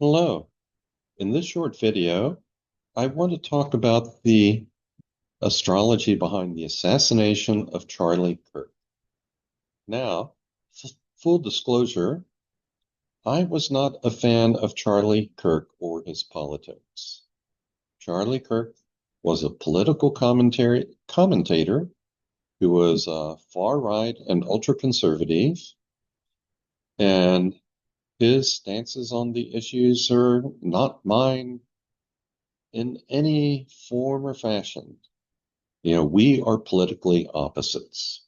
Hello. In this short video, I want to talk about the astrology behind the assassination of Charlie Kirk. Now, full disclosure, I was not a fan of Charlie Kirk or his politics. Charlie Kirk was a political commentator who was far right and ultra conservative, and his stances on the issues are not mine in any form or fashion. We are politically opposites.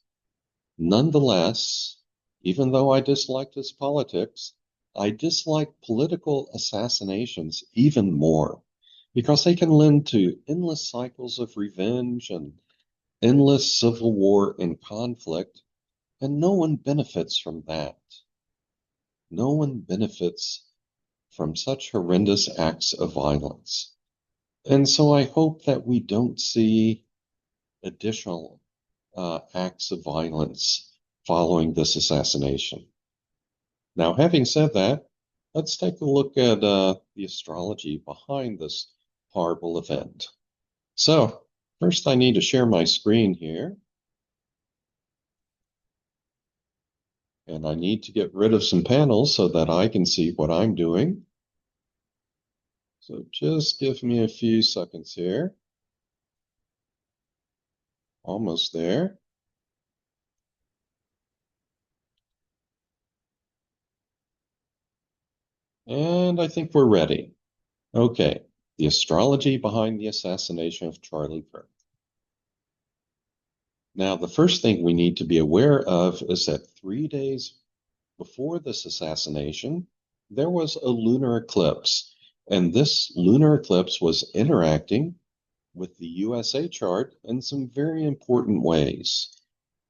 Nonetheless, even though I disliked his politics, I dislike political assassinations even more because they can lend to endless cycles of revenge and endless civil war and conflict, and no one benefits from that. No one benefits from such horrendous acts of violence. And so I hope that we don't see additional acts of violence following this assassination. Now, having said that, let's take a look at the astrology behind this horrible event. So, first I need to share my screen here. And I need to get rid of some panels so that I can see what I'm doing. So just give me a few seconds here. Almost there. And I think we're ready. Okay, the astrology behind the assassination of Charlie Kirk. Now, the first thing we need to be aware of is that 3 days before this assassination, there was a lunar eclipse, and this lunar eclipse was interacting with the USA chart in some very important ways.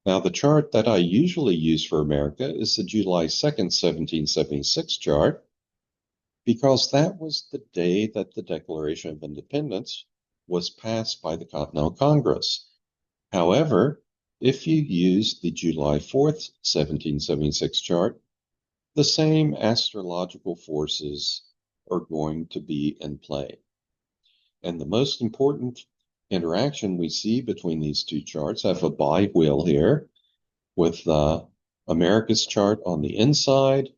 Now, the chart that I usually use for America is the July 2nd, 1776 chart, because that was the day that the Declaration of Independence was passed by the Continental Congress. However, if you use the July 4th, 1776 chart, the same astrological forces are going to be in play. And the most important interaction we see between these two charts, I have a bi-wheel here with America's chart on the inside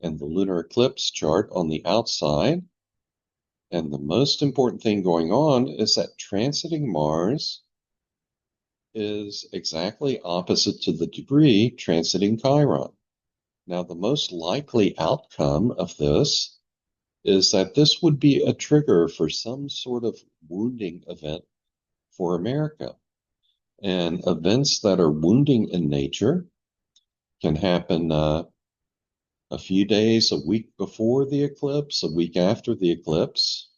and the lunar eclipse chart on the outside. And the most important thing going on is that transiting Mars is exactly opposite to the degree transiting Chiron. Now, the most likely outcome of this is that this would be a trigger for some sort of wounding event for America. And events that are wounding in nature can happen a few days, a week before the eclipse, a week after the eclipse,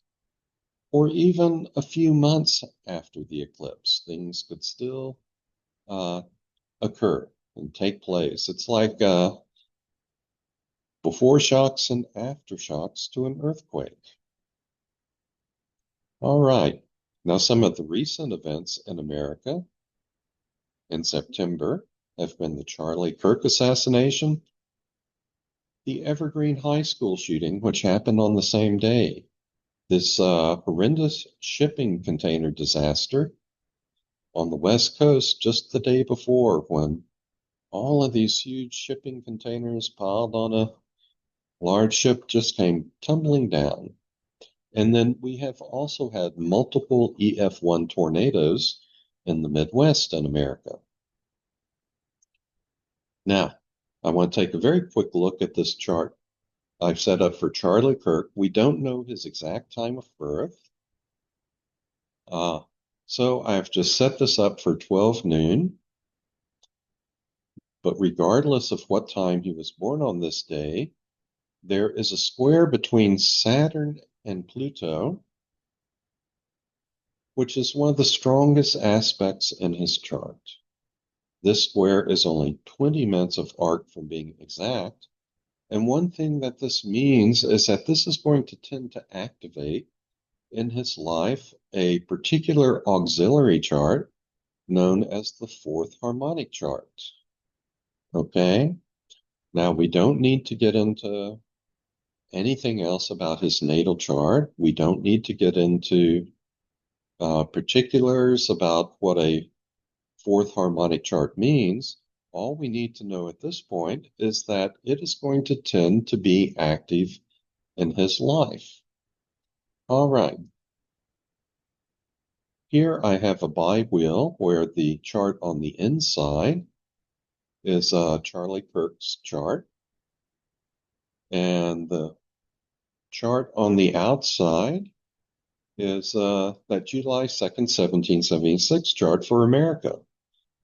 or even a few months after the eclipse. Things could still occur and take place. It's like before shocks and aftershocks to an earthquake. All right. Now, some of the recent events in America in September have been the Charlie Kirk assassination, the Evergreen High School shooting, which happened on the same day, this horrendous shipping container disaster on the West Coast just the day before, when all of these huge shipping containers piled on a large ship just came tumbling down. And then we have also had multiple EF1 tornadoes in the Midwest in America. Now, I want to take a very quick look at this chart I've set up for Charlie Kirk. We don't know his exact time of birth. So I've just set this up for 12 noon. But regardless of what time he was born on this day, there is a square between Saturn and Pluto, which is one of the strongest aspects in his chart. This square is only 20 minutes of arc from being exact. And one thing that this means is that this is going to tend to activate in his life a particular auxiliary chart known as the fourth harmonic chart. Okay? Now, we don't need to get into anything else about his natal chart. We don't need to get into particulars about what a fourth harmonic chart means. All we need to know at this point is that it is going to tend to be active in his life. All right. Here I have a bi-wheel where the chart on the inside is Charlie Kirk's chart, and the chart on the outside is that July 2nd, 1776 chart for America.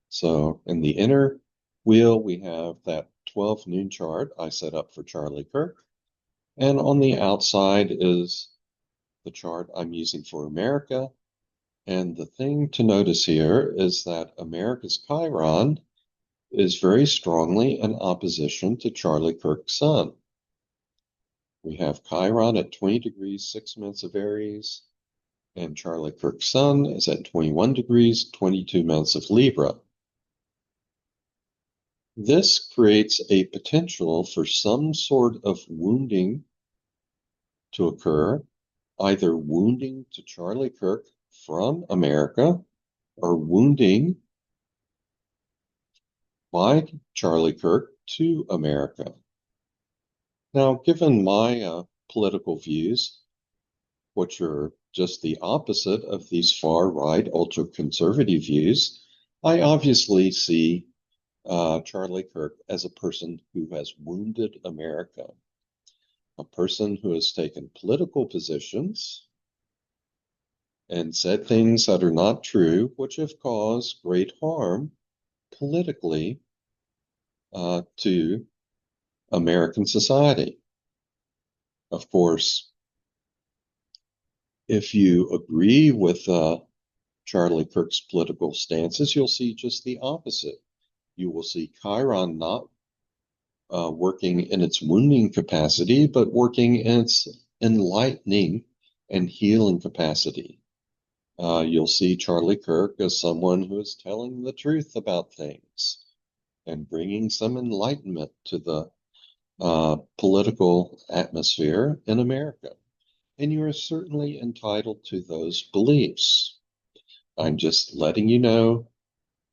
So in the inner wheel, we have that 12 noon chart I set up for Charlie Kirk. And on the outside is the chart I'm using for America. And the thing to notice here is that America's Chiron is very strongly in opposition to Charlie Kirk's sun. We have Chiron at 20 degrees, 6 minutes of Aries, and Charlie Kirk's sun is at 21 degrees, 22 minutes of Libra. This creates a potential for some sort of wounding to occur, either wounding to Charlie Kirk from America or wounding by Charlie Kirk to America. Now, given my political views, which are just the opposite of these far-right, ultra-conservative views, I obviously see Charlie Kirk as a person who has wounded America, a person who has taken political positions and said things that are not true, which have caused great harm politically to American society. Of course, if you agree with Charlie Kirk's political stances, you'll see just the opposite. You will see Chiron not working in its wounding capacity, but working in its enlightening and healing capacity. You'll see Charlie Kirk as someone who is telling the truth about things and bringing some enlightenment to the political atmosphere in America. And you are certainly entitled to those beliefs. I'm just letting you know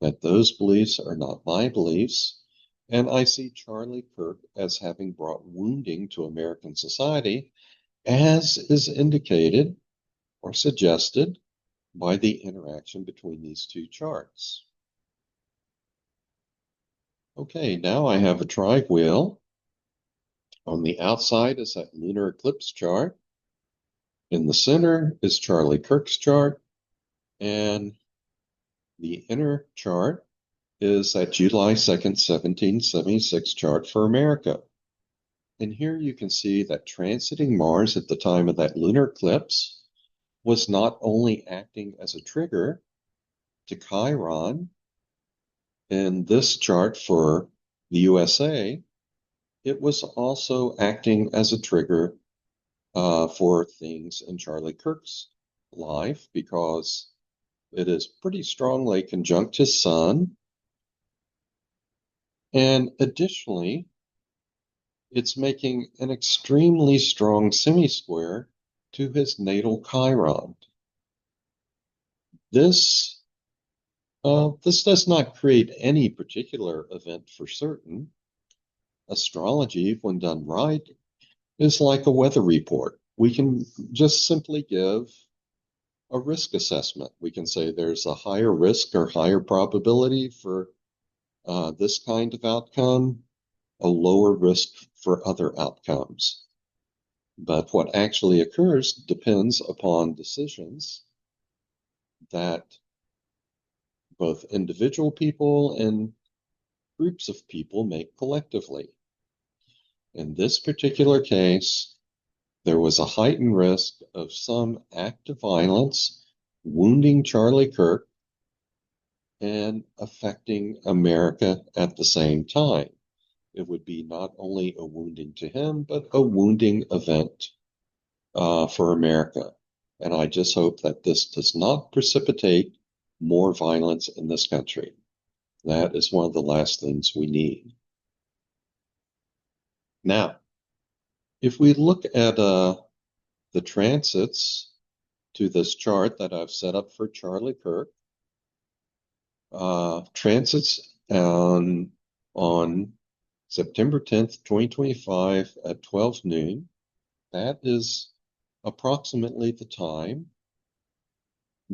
that those beliefs are not my beliefs. And I see Charlie Kirk as having brought wounding to American society, as is indicated or suggested by the interaction between these two charts. Okay, now I have a tri-wheel. On the outside is that lunar eclipse chart. In the center is Charlie Kirk's chart, and the inner chart is that July 2nd, 1776 chart for America. And here you can see that transiting Mars at the time of that lunar eclipse was not only acting as a trigger to Chiron in this chart for the USA, it was also acting as a trigger for things in Charlie Kirk's life, because it is pretty strongly conjunct his sun. And additionally, it's making an extremely strong semi-square to his natal Chiron. This does not create any particular event for certain. Astrology, when done right, is like a weather report. We can just simply give a risk assessment. We can say there's a higher risk or higher probability for this kind of outcome, a lower risk for other outcomes. But what actually occurs depends upon decisions that both individual people and groups of people make collectively. In this particular case, there was a heightened risk of some act of violence wounding Charlie Kirk and affecting America at the same time. It would be not only a wounding to him, but a wounding event for America. And I just hope that this does not precipitate more violence in this country. That is one of the last things we need. Now, If we look at the transits to this chart that I've set up for Charlie Kirk, transits on September 10th, 2025 at 12 noon, that is approximately the time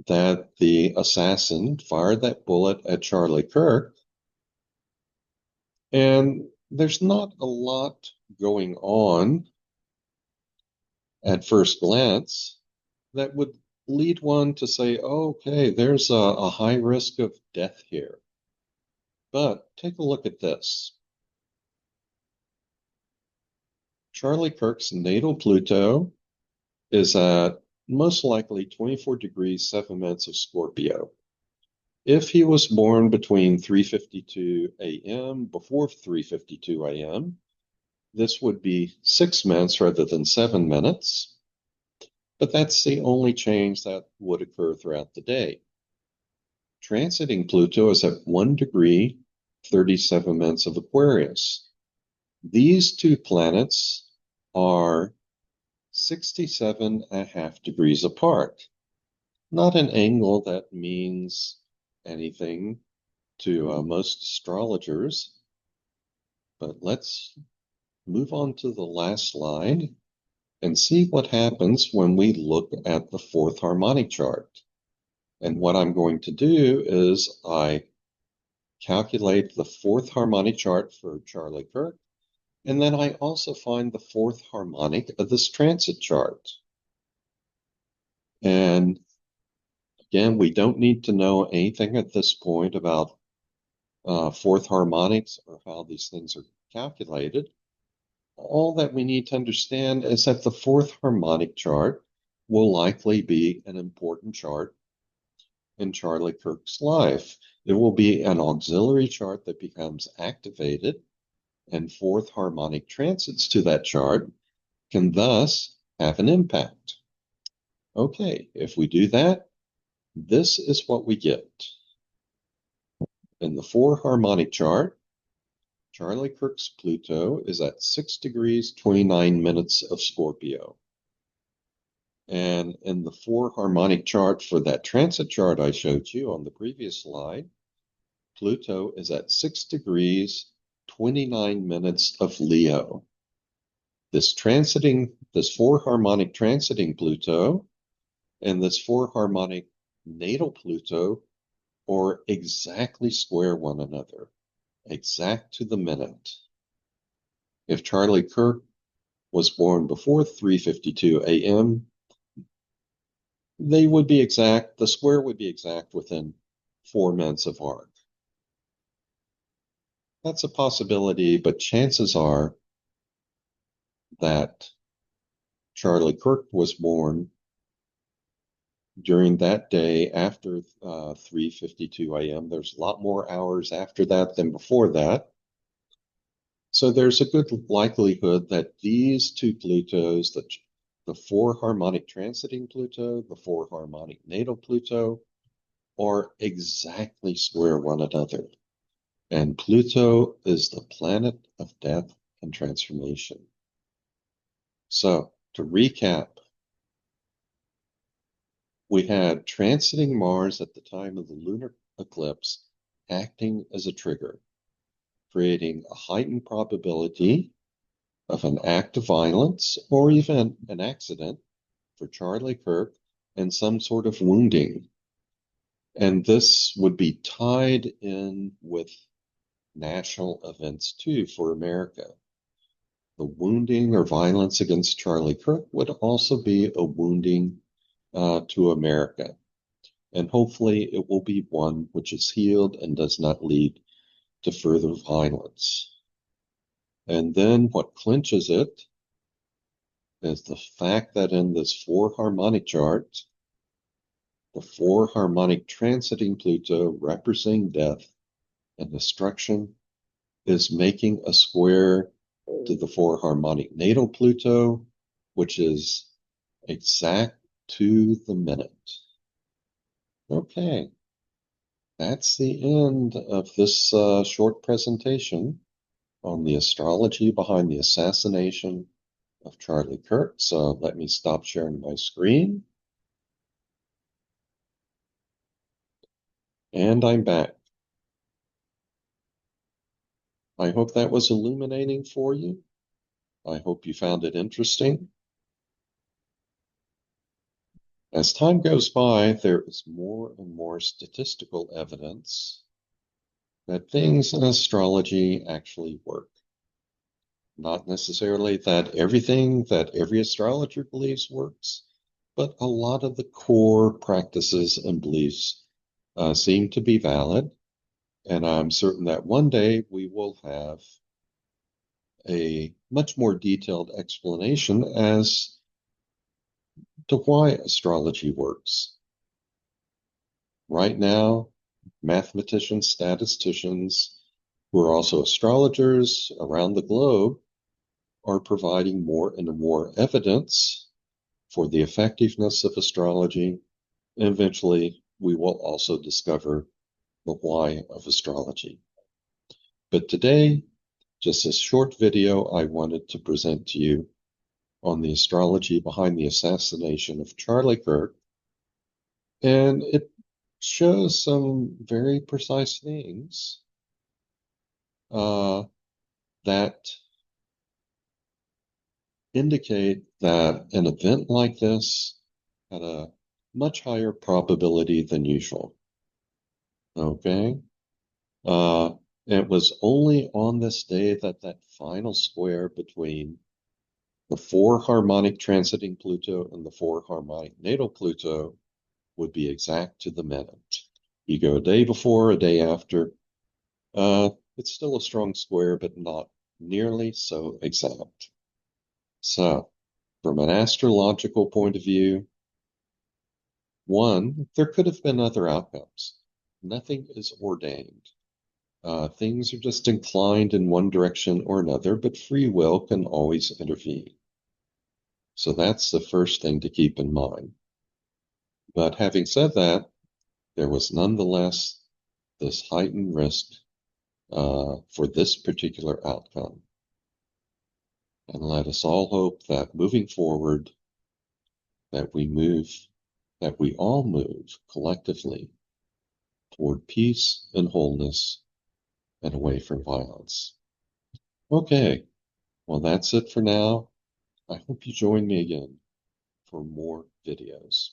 that the assassin fired that bullet at Charlie Kirk. And there's not a lot going on at first glance that would lead one to say, oh, okay, there's a high risk of death here. But take a look at this. Charlie Kirk's natal Pluto is at most likely 24 degrees 7 minutes of Scorpio. If he was born between 3:52 a.m. before 3:52 a.m., this would be 6 minutes rather than 7 minutes. But that's the only change that would occur throughout the day. Transiting Pluto is at 1 degree, 37 minutes of Aquarius. These two planets are 67.5 degrees apart. Not an angle that means anything to most astrologers. But let's move on to the last slide and see what happens when we look at the fourth harmonic chart. And what I'm going to do is I calculate the fourth harmonic chart for Charlie Kirk, and then I also find the fourth harmonic of this transit chart. And again, we don't need to know anything at this point about fourth harmonics or how these things are calculated. All that we need to understand is that the fourth harmonic chart will likely be an important chart in Charlie Kirk's life. It will be an auxiliary chart that becomes activated, and fourth harmonic transits to that chart can thus have an impact. Okay, if we do that, this is what we get. In the four harmonic chart, Charlie Kirk's Pluto is at 6 degrees 29 minutes of Scorpio. And in the four harmonic chart for that transit chart I showed you on the previous slide, Pluto is at 6 degrees 29 minutes of Leo. This four harmonic transiting Pluto and this four harmonic natal Pluto are exactly square one another, exact to the minute. If Charlie Kirk was born before 3:52 a.m., they would be exact, the square would be exact within 4 minutes of arc. That's a possibility, but chances are that Charlie Kirk was born during that day after 3:52 a.m. There's a lot more hours after that than before that. So there's a good likelihood that these two Plutos, the four harmonic transiting Pluto, the four harmonic natal Pluto, are exactly square one another. And Pluto is the planet of death and transformation. So to recap, we had transiting Mars at the time of the lunar eclipse acting as a trigger, creating a heightened probability of an act of violence or even an accident for Charlie Kirk and some sort of wounding. And this would be tied in with national events too for America. The wounding or violence against Charlie Kirk would also be a wounding to America. And hopefully it will be one which is healed and does not lead to further violence. And then what clinches it is the fact that in this four harmonic chart, the four harmonic transiting Pluto representing death and destruction is making a square to the four harmonic natal Pluto, which is exact to the minute. Okay, that's the end of this short presentation on the astrology behind the assassination of Charlie Kirk. So let me stop sharing my screen. And I'm back. I hope that was illuminating for you. I hope you found it interesting. As time goes by, there is more and more statistical evidence that things in astrology actually work. Not necessarily that everything that every astrologer believes works, but a lot of the core practices and beliefs seem to be valid. And I'm certain that one day we will have a much more detailed explanation as to why astrology works. Right now, mathematicians, statisticians, who are also astrologers around the globe, are providing more and more evidence for the effectiveness of astrology. And eventually, we will also discover the why of astrology. But today, just a short video I wanted to present to you on the astrology behind the assassination of Charlie Kirk. And it shows some very precise things that indicate that an event like this had a much higher probability than usual. Okay? It was only on this day that that final square between the 4 harmonic transiting Pluto and the 4 harmonic natal Pluto would be exact to the minute. You go a day before, a day after, it's still a strong square, but not nearly so exact. So, from an astrological point of view, one, there could have been other outcomes. Nothing is ordained. Things are just inclined in one direction or another, but free will can always intervene. So that's the first thing to keep in mind. But having said that, there was nonetheless this heightened risk for this particular outcome. And let us all hope that moving forward, that we all move collectively toward peace and wholeness and away from violence. Okay, well, that's it for now. I hope you join me again for more videos.